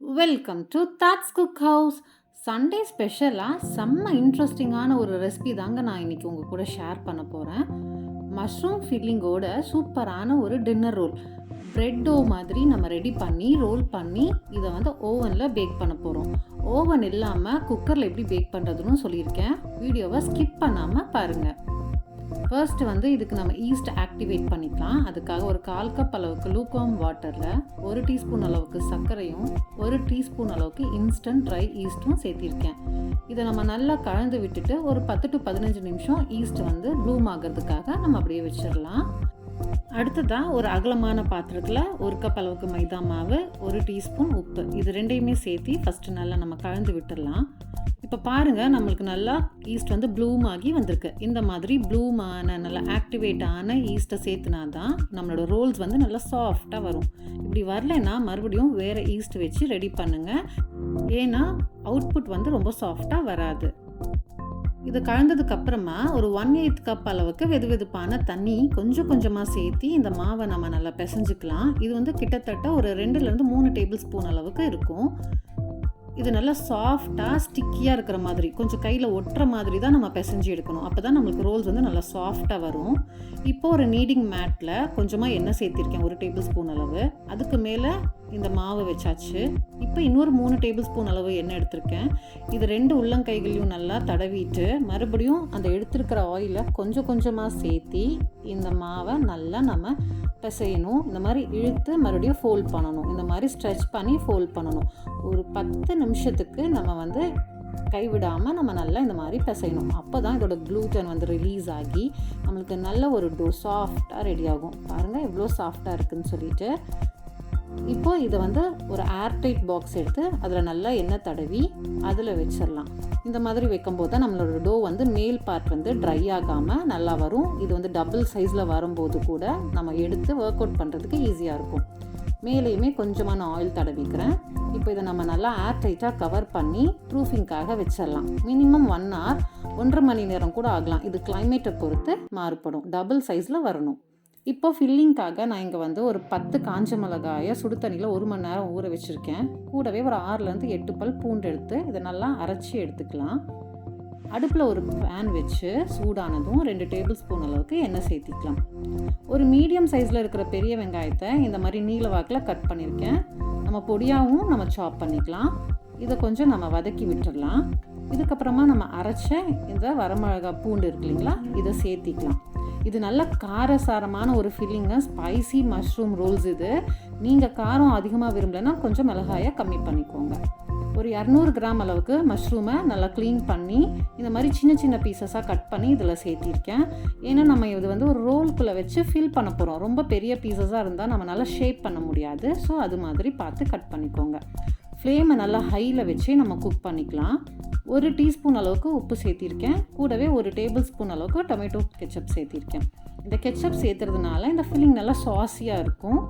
Welcome to Thoughts Cookhouse. Sunday ஸ்பெஷலாக செம்ம இன்ட்ரெஸ்டிங்கான ஒரு ரெசிபி தாங்க நான் இன்றைக்கி உங்கள் கூட ஷேர் பண்ண போகிறேன். மஷ்ரூம் ஃபில்லிங்கோட சூப்பரான ஒரு டின்னர் ரோல். ப்ரெட்டோ மாதிரி நம்ம ரெடி பண்ணி ரோல் பண்ணி இதை வந்து ஓவனில் பேக் பண்ண போகிறோம். ஓவன் இல்லாமல் குக்கரில் எப்படி பேக் பண்ணுறதுன்னு சொல்லியிருக்கேன். வீடியோவை ஸ்கிப் பண்ணாமல் பாருங்கள். ஃபர்ஸ்ட் வந்து இதுக்கு நம்ம ஈஸ்ட் ஆக்டிவேட் பண்ணிக்கலாம். அதுக்காக ஒரு 1/4 கப் அளவுக்கு lukewarm வாட்டரில் 1 டீஸ்பூன் அளவுக்கு சர்க்கரையும் 1 டீஸ்பூன் அளவுக்கு இன்ஸ்டன்ட் ட்ரை ஈஸ்ட்டும் சேர்த்திருக்கேன். இதை நம்ம நல்லா கலந்து விட்டுட்டு ஒரு 10 to 15 நிமிஷம் ஈஸ்ட் வந்து ப்ளூம் ஆகிறதுக்காக நம்ம அப்படியே வச்சிடலாம். அடுத்ததாக ஒரு அகலமான பாத்திரத்தில் 1 கப் அளவுக்கு மைதா மாவு, 1 டீஸ்பூன் உப்பு, இது ரெண்டையுமே சேர்த்து ஃபஸ்ட்டு நல்லா நம்ம கலந்து விட்டுடலாம். இப்போ பாருங்கள், நம்மளுக்கு நல்லா ஈஸ்ட் வந்து ப்ளூம் ஆகி வந்திருக்கு. இந்த மாதிரி ப்ளூம் ஆன நல்லா ஆக்டிவேட் ஆன ஈஸ்ட்டை சேர்த்துனா தான் நம்மளோட ரோல்ஸ் வந்து நல்லா சாஃப்டாக வரும். இப்படி வரலைன்னா மறுபடியும் வேறு ஈஸ்ட் வச்சு ரெடி பண்ணுங்கள். ஏன்னா அவுட்புட் வந்து ரொம்ப சாஃப்டாக வராது. இது கலந்ததுக்கப்புறமா ஒரு 1/8 கப் அளவுக்கு வெதுவெதுப்பான தண்ணி கொஞ்சம் கொஞ்சமாக சேர்த்து இந்த மாவை நம்ம நல்லா பிசைஞ்சிக்கலாம். இது வந்து கிட்டத்தட்ட ஒரு 2லேருந்து 3 டேபிள் ஸ்பூன் அளவுக்கு இருக்கும். இது நல்லா சாஃப்டாக ஸ்டிக்கியாக இருக்கிற மாதிரி, கொஞ்சம் கையில் ஒட்டுற மாதிரி தான் நம்ம பிசைஞ்சு எடுக்கணும். அப்போ தான் நம்மளுக்கு ரோல்ஸ் வந்து நல்லா சாஃப்டாக வரும். இப்போது ஒரு நீடிங் மேட்டில் கொஞ்சமாக எண்ணெய் சேர்த்திருக்கேன், 1 டேபிள் ஸ்பூன் அளவு. அதுக்கு மேலே இந்த மாவு வச்சாச்சு. இப்போ இன்னொரு 3 டேபிள் ஸ்பூன் அளவு எண்ணெய் எடுத்திருக்கேன். இது 2 உள்ளங்கைகளையும் நல்லா தடவிட்டு மறுபடியும் அந்த எடுத்துருக்கிற ஆயிலை கொஞ்சம் கொஞ்சமாக சேர்த்தி இந்த மாவை நல்லா நம்ம பிசையணும். இந்த மாதிரி இழுத்து மறுபடியும் ஃபோல்ட் பண்ணணும். இந்த மாதிரி ஸ்ட்ரெச் பண்ணி ஃபோல்ட் பண்ணணும். ஒரு 10 நிமிஷத்துக்கு நம்ம வந்து கைவிடாமல் நம்ம நல்லா இந்த மாதிரி பிசையணும். அப்போ தான் இதோட க்ளூட்டன் வந்து ரிலீஸ் ஆகி நம்மளுக்கு நல்ல ஒரு டோ சாஃப்டாக ரெடி ஆகும். பாருங்கள் எவ்வளோ சாஃப்டாக இருக்குதுன்னு சொல்லிட்டு. இப்போது இதை வந்து ஒரு ஏர்டைட் பாக்ஸ் எடுத்து அதில் நல்லா எண்ணெய் தடவி அதில் வச்சிடலாம். இந்த மாதிரி வைக்கும்போது தான் நம்மளோட டோ வந்து மேல் பார்ட் வந்து ட்ரை ஆகாமல் நல்லா வரும். இது வந்து டபுள் சைஸில் வரும்போது கூட நம்ம எடுத்து ஒர்க் அவுட் பண்ணுறதுக்கு ஈஸியாக இருக்கும். மேலேயுமே கொஞ்சமாக நான் ஆயில் தடவிக்கிறேன். இப்போ இதை நம்ம நல்லா ஏர்டைட்டாக கவர் பண்ணி ப்ரூஃபிங்காக வச்சிடலாம். மினிமம் 1 hour, 1.5 மணி நேரம் கூட ஆகலாம். இது கிளைமேட்டை பொறுத்து மாறுபடும். டபுள் சைஸில் வரணும். இப்போ ஃபில்லிங்காக நான் இங்கே வந்து ஒரு 10 காஞ்ச மிளகாயை சுடு தண்ணியில் 1 மணி நேரம் ஊற வச்சுருக்கேன். கூடவே ஒரு 6லேருந்து 8 பல் பூண்டு எடுத்து இதை நல்லா அரைச்சி எடுத்துக்கலாம். அடுப்பில் ஒரு பேன் வச்சு சூடானதும் 2 டேபிள் ஸ்பூன் அளவுக்கு எண்ணெய் சேர்த்திக்கலாம். ஒரு மீடியம் சைஸில் இருக்கிற பெரிய வெங்காயத்தை இந்த மாதிரி நீல வாக்கில் கட் பண்ணியிருக்கேன். நம்ம பொடியாகவும் நம்ம சாப் பண்ணிக்கலாம். இதை கொஞ்சம் நம்ம வதக்கி விட்டுடலாம். இதுக்கப்புறமா நம்ம அரைச்ச இந்த வரமிளகா பூண்டு இருக்கு இல்லைங்களா, இதை சேர்த்திக்கலாம். இது நல்ல காரசாரமான ஒரு ஃபில்லிங்கு, ஸ்பைசி மஷ்ரூம் ரோல்ஸ். இது நீங்கள் காரம் அதிகமாக விரும்பலைன்னா கொஞ்சம் மிளகாயை கம்மி பண்ணிக்கோங்க. ஒரு 200 கிராம் அளவுக்கு மஷ்ரூமை நல்லா க்ளீன் பண்ணி இந்த மாதிரி சின்ன சின்ன பீசஸாக கட் பண்ணி இதில் சேர்த்திருக்கேன். ஏன்னா நம்ம இது வந்து ஒரு ரோல்குள்ளே வச்சு ஃபில் பண்ண போகிறோம். ரொம்ப பெரிய பீசஸாக இருந்தால் நம்ம நல்லா ஷேப் பண்ண முடியாது. ஸோ அது மாதிரி பார்த்து கட் பண்ணிக்கோங்க. ஃப்ளேமை நல்லா ஹையில் வச்சு நம்ம குக் பண்ணிக்கலாம். 1 டீஸ்பூன் அளவுக்கு உப்பு சேர்த்திருக்கேன். கூடவே 1 டேபிள் ஸ்பூன் அளவுக்கு டொமேட்டோ கெச்சப் சேர்த்திருக்கேன். இந்த கெச்சப் சேர்த்துறதுனால இந்த ஃபில்லிங் நல்லா சாஸியாக இருக்கும்.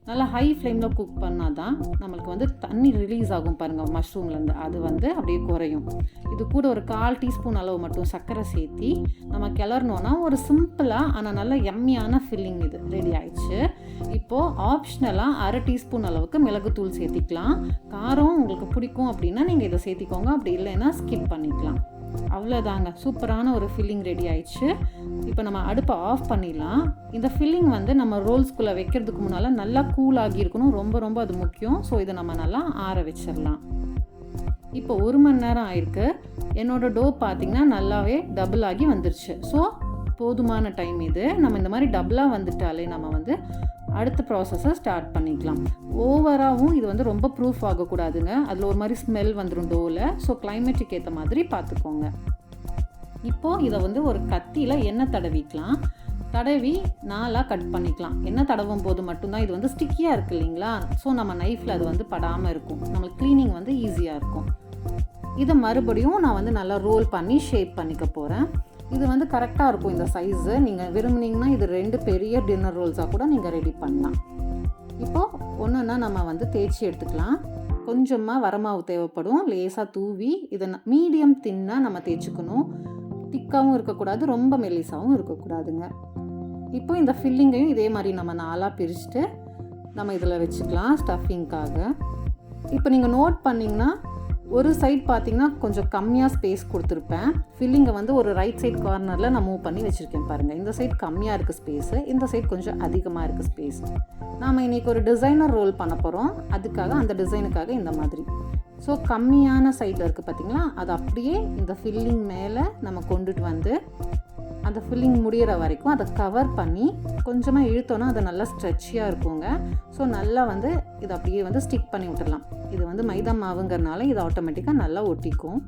நல்லா ஹை ஃப்ளேமில் குக் பண்ணால் தான் நம்மளுக்கு வந்து தண்ணி ரிலீஸ் ஆகும் பாருங்கள் மஷ்ரூம்லேருந்து, அது வந்து அப்படியே குறையும். இது கூட ஒரு 1/4 டீஸ்பூன் அளவு மட்டும் சர்க்கரை சேர்த்தி நம்ம கிளறணுன்னா ஒரு சிம்பிளாக ஆனால் நல்ல எம்மியான ஃபில்லிங் இது ரெடி ஆயிடுச்சு. இப்போது ஆப்ஷனலாக 1/2 டீஸ்பூன் அளவுக்கு மிளகுத்தூள் சேர்த்திக்கலாம். காரம் உங்களுக்கு பிடிக்கும் அப்படின்னா நீங்கள் இதை சேர்த்திக்கோங்க, அப்படி இல்லைன்னா ஸ்கிப் பண்ணிக்கலாம். அவ்வளோதாங்க, சூப்பரான ஒரு ஃபில்லிங் ரெடி ஆயிடுச்சு. இப்போ நம்ம அடுப்பை ஆஃப் பண்ணிடலாம். இந்த ஃபில்லிங் வந்து நம்ம ரோல்ஸ்குள்ளே வைக்கிறதுக்கு முன்னால் நல்லா கூல் ஆகி இருக்கணும். ரொம்ப ரொம்ப அது முக்கியம். ஸோ இதை நம்ம நல்லா ஆற வச்சிடலாம். இப்போ 1 மணி நேரம் ஆயிருக்கு. என்னோடய டோ பார்த்திங்கன்னா நல்லாவே டபுள் ஆகி வந்துருச்சு. ஸோ போதுமான டைம் இது. நம்ம இந்த மாதிரி டபுளாக வந்துட்டாலே நம்ம வந்து அடுத்த ப்ராசஸை ஸ்டார்ட் பண்ணிக்கலாம். ஓவராகவும் இது வந்து ரொம்ப ப்ரூஃப் ஆகக்கூடாதுங்க. அதில் ஒரு மாதிரி ஸ்மெல் வந்துடும் டோவில். ஸோ கிளைமேட்டுக்கு ஏற்ற மாதிரி பார்த்துக்கோங்க. இப்போது இதை வந்து ஒரு கத்தியில் எண்ணெய் தடவிக்கலாம். தடவி 4ஆக கட் பண்ணிக்கலாம். எண்ணெய் தடவும் போது மட்டும்தான் இது வந்து ஸ்டிக்கியாக இருக்குது இல்லைங்களா, ஸோ நம்ம நைஃப்பில் அது வந்து படாமல் இருக்கும். நம்மளுக்கு க்ளீனிங் வந்து ஈஸியாக இருக்கும். இதை மறுபடியும் நான் வந்து நல்லா ரோல் பண்ணி ஷேப் பண்ணிக்க போகிறேன். இது வந்து கரெக்டாக இருக்கும் இந்த சைஸு. நீங்கள் விரும்புனீங்கன்னா இது 2 பெரிய டின்னர் ரோல்ஸாக கூட நீங்கள் ரெடி பண்ணலாம். இப்போது ஒன்றுன்னா நம்ம வந்து தேய்ச்சி எடுத்துக்கலாம். கொஞ்சமாக வரமாவு தேவைப்படும். லேசாக தூவி இதை மீடியம் தின்னாக நம்ம தேய்ச்சிக்கணும். திக்காகவும் இருக்கக்கூடாது, ரொம்ப மெல்லிசாகவும் இருக்கக்கூடாதுங்க. இப்போ இந்த ஃபில்லிங்கையும் இதே மாதிரி நம்ம 4ஆக பிரிச்சுட்டு நம்ம இதில் வச்சுக்கலாம் ஸ்டஃபிங்காக. இப்போ நீங்கள் நோட் பண்ணிங்கன்னா ஒரு சைட் பார்த்தீங்கன்னா கொஞ்சம் கம்மியாக ஸ்பேஸ் கொடுத்துருப்பேன். ஃபில்லிங்கை வந்து ஒரு ரைட் சைட் கார்னரில் நான் மூவ் பண்ணி வச்சுருக்கேன் பாருங்கள். இந்த சைட் கம்மியாக இருக்குது ஸ்பேஸு, இந்த சைட் கொஞ்சம் அதிகமாக இருக்குது ஸ்பேஸ். நாம் இன்றைக்கி ஒரு டிசைனர் ரோல் பண்ண போகிறோம். அதுக்காக அந்த டிசைனுக்காக இந்த மாதிரி. ஸோ கம்மியான சைடில் இருக்குது பார்த்திங்களா, அது அப்படியே இந்த ஃபில்லிங் மேலே நம்ம கொண்டுட்டு வந்து அந்த ஃபில்லிங் முடிகிற வரைக்கும் அதை கவர் பண்ணி கொஞ்சமாக இழுத்தோன்னா அது நல்லா ஸ்ட்ரெச்சியாக இருக்குங்க. ஸோ நல்லா வந்து இதை அப்படியே வந்து ஸ்டிக் பண்ணி விட்டுடலாம். இது வந்து மைதா மாவுங்கிறனால இது ஆட்டோமேட்டிக்காக நல்லா ஒட்டிக்கும்.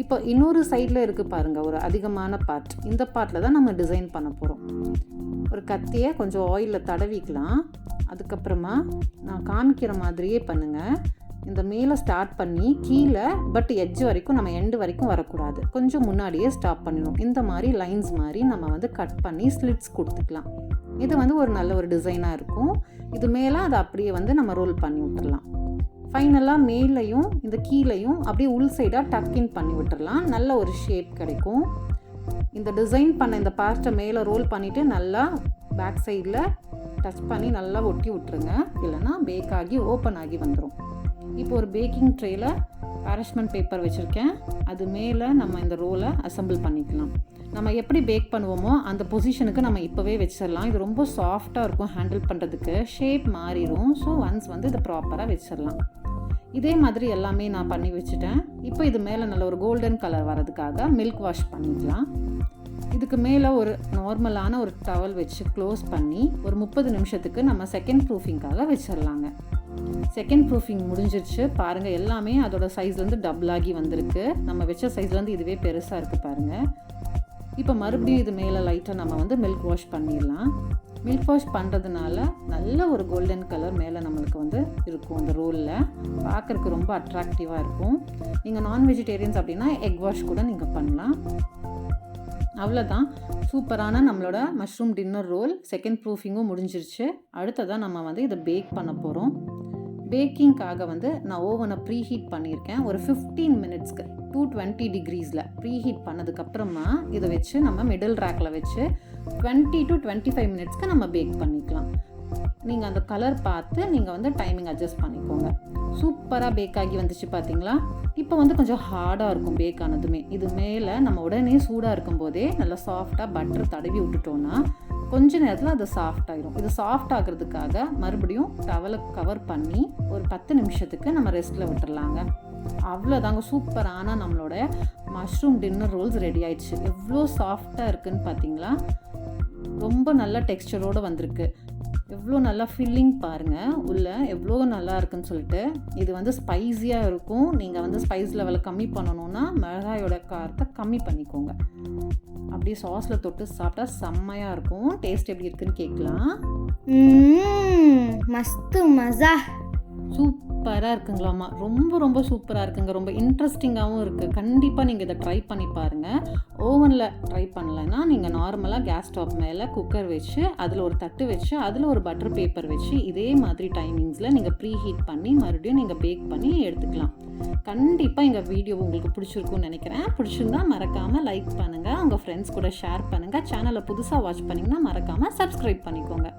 இப்போ இன்னொரு சைடில் இருக்குது பாருங்கள் ஒரு அதிகமான பார்ட். இந்த பார்ட்டில் தான் நம்ம டிசைன் பண்ண போகிறோம். ஒரு கத்தியை கொஞ்சம் ஆயிலில் தடவிக்கலாம். அதுக்கப்புறமா நான் காமிக்கிற மாதிரியே பண்ணுங்கள். இந்த மேலே ஸ்டார்ட் பண்ணி கீழே பட் எட்ஜ் வரைக்கும் நம்ம எண்டு வரைக்கும் வரக்கூடாது, கொஞ்சம் முன்னாடியே ஸ்டாப் பண்ணணும். இந்த மாதிரி லைன்ஸ் மாதிரி நம்ம வந்து கட் பண்ணி ஸ்லிட்ஸ் கொடுத்துக்கலாம். இது வந்து ஒரு நல்ல ஒரு டிசைனாக இருக்கும். இது மேலே அதை அப்படியே வந்து நம்ம ரோல் பண்ணி விட்டுடலாம். ஃபைனலாக மேலேயும் இந்த கீழேயும் அப்படியே உள் சைடாக டக்கின் பண்ணி விட்டுடலாம். நல்ல ஒரு ஷேப் கிடைக்கும். இந்த டிசைன் பண்ண இந்த பார்ட்டை மேலே ரோல் பண்ணிவிட்டு நல்லா பேக் சைடில் டச் பண்ணி நல்லா ஒட்டி விட்டுருங்க, இல்லைனா பேக் ஆகி ஓப்பன் ஆகி வந்துடும். இப்போ ஒரு பேக்கிங் ட்ரேயில் பேரச்மெண்ட் பேப்பர் வச்சுருக்கேன். அது மேலே நம்ம இந்த ரோலை அசம்பிள் பண்ணிக்கலாம். நம்ம எப்படி பேக் பண்ணுவோமோ அந்த பொசிஷனுக்கு நம்ம இப்போவே வச்சிடலாம். இது ரொம்ப சாஃப்டாக இருக்கும், ஹேண்டில் பண்ணுறதுக்கு ஷேப் மாறிடும். ஸோ ஒன்ஸ் வந்து இதை ப்ராப்பராக வச்சிடலாம். இதே மாதிரி எல்லாமே நான் பண்ணி வச்சுட்டேன். இப்போ இது மேலே நல்ல ஒரு கோல்டன் கலர் வரதுக்காக மில்க் வாஷ் பண்ணிக்கலாம். இதுக்கு மேலே ஒரு நார்மலான ஒரு டவல் வச்சு க்ளோஸ் பண்ணி ஒரு 30 நிமிஷத்துக்கு நம்ம செகண்ட் ப்ரூஃபிங்காக வச்சிடலாங்க. செகண்ட் ப்ரூஃபிங் முடிஞ்சிருச்சு பாருங்கள். எல்லாமே அதோட சைஸ்லேருந்து டபுளாகி வந்திருக்கு. நம்ம வச்ச சைஸ்லேருந்து இதுவே பெருசாக இருக்குது பாருங்கள். இப்போ மறுபடியும் இது மேலே லைட்டாக நம்ம வந்து மில்க் வாஷ் பண்ணிடலாம். மில்க் வாஷ் பண்ணுறதுனால நல்ல ஒரு கோல்டன் கலர் மேலே நம்மளுக்கு வந்து இருக்கும். இந்த ரோலில் பார்க்குறதுக்கு ரொம்ப அட்ராக்டிவாக இருக்கும். நீங்கள் நான் வெஜிடேரியன்ஸ் அப்படின்னா எக் வாஷ் கூட நீங்கள் பண்ணலாம். அவ்வளோதான், சூப்பரான நம்மளோட மஷ்ரூம் டின்னர் ரோல் செகண்ட் ப்ரூஃபிங்கும் முடிஞ்சிருச்சு. அடுத்ததான் நம்ம வந்து இதை பேக் பண்ண போகிறோம். பேக்கிங்காக வந்து நான் ஓவனை ப்ரீஹீட் பண்ணியிருக்கேன். ஒரு 15 மினிட்ஸ்க்கு 220 டிகிரிஸில் ப்ரீஹீட் பண்ணதுக்கப்புறமா இதை வச்சு நம்ம மிடில் ரேக்கில் வச்சு 20 to 25 மினிட்ஸ்க்கு நம்ம பேக் பண்ணிக்கலாம். நீங்கள் அந்த கலர் பார்த்து நீங்கள் வந்து டைமிங் அட்ஜஸ்ட் பண்ணிக்கோங்க. சூப்பராக பேக் ஆகி வந்துச்சு பார்த்தீங்களா. இப்போ வந்து கொஞ்சம் ஹார்டாக இருக்கும் பேக் ஆனதுமே. இது மேலே நம்ம உடனே சூடாக இருக்கும்போதே நல்லா சாஃப்டாக பட்டர் தடவி விட்டுட்டோன்னா கொஞ்ச நேரத்தில் அது சாஃப்ட் ஆகிடும். இது சாஃப்ட் ஆகிறதுக்காக மறுபடியும் டவலை கவர் பண்ணி ஒரு 10 நிமிஷத்துக்கு நம்ம ரெஸ்ட்டில் விட்டுடலாங்க. அவ்வளோதாங்க, சூப்பரான நம்மளோட மஷ்ரூம் டின்னர் ரோல்ஸ் ரெடி ஆயிடுச்சு. எவ்வளோ சாஃப்டாக இருக்குதுன்னு பார்த்தீங்களா. ரொம்ப நல்ல டெக்ஸ்சரோடு வந்திருக்கு. எவ்வளோ நல்லா ஃபில்லிங் பாருங்கள் உள்ளே எவ்வளோ நல்லா இருக்குன்னு சொல்லிட்டு. இது வந்து ஸ்பைஸியாக இருக்கும். நீங்கள் வந்து ஸ்பைஸ் லெவலை கம்மி பண்ணணுன்னா மிளகாயோட காரத்தை கம்மி பண்ணிக்கோங்க. அப்படியே சாஸில் தொட்டு சாப்பிட்டா செம்மையாக இருக்கும். டேஸ்ட் எப்படி இருக்குன்னு கேட்கலாம். மஸ்து மஸா, சூப்பராக இருக்குங்களாம்மா. ரொம்ப ரொம்ப சூப்பராக இருக்குங்க. ரொம்ப இன்ட்ரெஸ்டிங்காகவும் இருக்குது. கண்டிப்பாக நீங்கள் இதை ட்ரை பண்ணி பாருங்கள். ஓவனில் ட்ரை பண்ணலைன்னா நீங்கள் நார்மலாக கேஸ் ஸ்டவ் மேலே குக்கர் வச்சு அதில் ஒரு தட்டு வச்சு அதில் ஒரு பட்டர் பேப்பர் வச்சு இதே மாதிரி டைமிங்ஸில் நீங்கள் ப்ரீ ஹீட் பண்ணி மறுபடியும் நீங்கள் பேக் பண்ணி எடுத்துக்கலாம். கண்டிப்பாக எங்கள் வீடியோ உங்களுக்கு பிடிச்சிருக்குன்னு நினைக்கிறேன். பிடிச்சிருந்தா மறக்காமல் லைக் பண்ணுங்கள், உங்கள் ஃப்ரெண்ட்ஸ் கூட ஷேர் பண்ணுங்கள். சேனலை புதுசாக வாட்ச் பண்ணிங்கன்னா மறக்காமல் சப்ஸ்கிரைப் பண்ணிக்கோங்க.